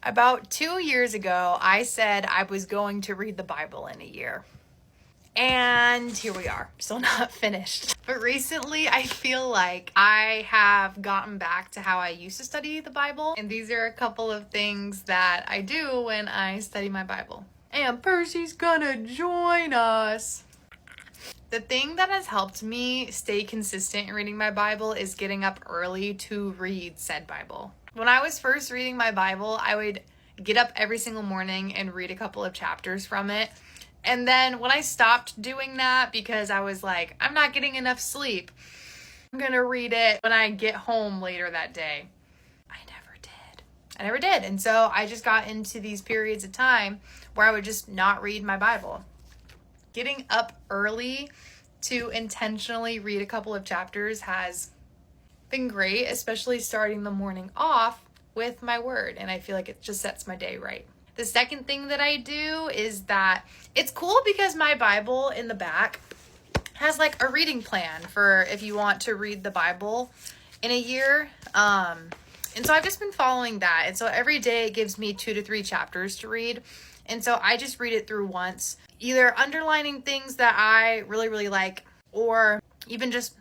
About 2 years ago, I said I was going to read the Bible in a year. And here we are, still not finished. But recently, I feel like I have gotten back to how I used to study the Bible. And these are a couple of things that I do when I study my Bible. And Percy's gonna join us. The thing that has helped me stay consistent in reading my Bible is getting up early to read said Bible. When I was first reading my Bible, I would get up every single morning and read a couple of chapters from it. And then when I stopped doing that because I was like, I'm not getting enough sleep, I'm gonna read it when I get home later that day. I never did. And so I just got into these periods of time where I would just not read my Bible. Getting up early to intentionally read a couple of chapters has been great, especially starting the morning off with my word. And I feel like it just sets my day right. The second thing that I do is that it's cool because my Bible in the back has like a reading plan for if you want to read the Bible in a year. And so I've just been following that. And so every day it gives me 2 to 3 chapters to read. And so I just read it through once, either underlining things that I really, really like, or even just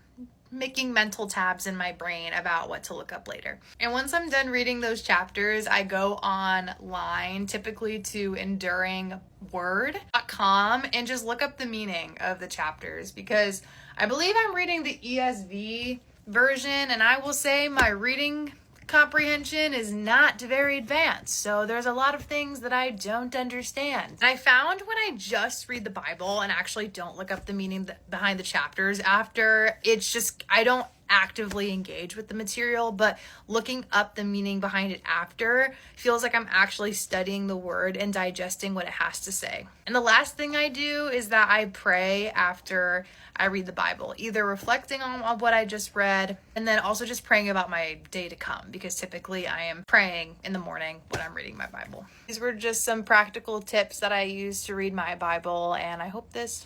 making mental tabs in my brain about what to look up later. And once I'm done reading those chapters, I go online, typically to enduringword.com, and just look up the meaning of the chapters, because I believe I'm reading the ESV version, and I will say my reading comprehension is not very advanced. So there's a lot of things that I don't understand. And I found when I just read the Bible and actually don't look up the meaning behind the chapters after, it's just, I don't actively engage with the material, but looking up the meaning behind it after feels like I'm actually studying the word and digesting what it has to say. And the last thing I do is that I pray after I read the Bible, either reflecting on what I just read and then also just praying about my day to come, because typically I am praying in the morning when I'm reading my Bible. These were just some practical tips that I use to read my Bible, and I hope this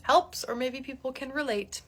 helps, or maybe people can relate.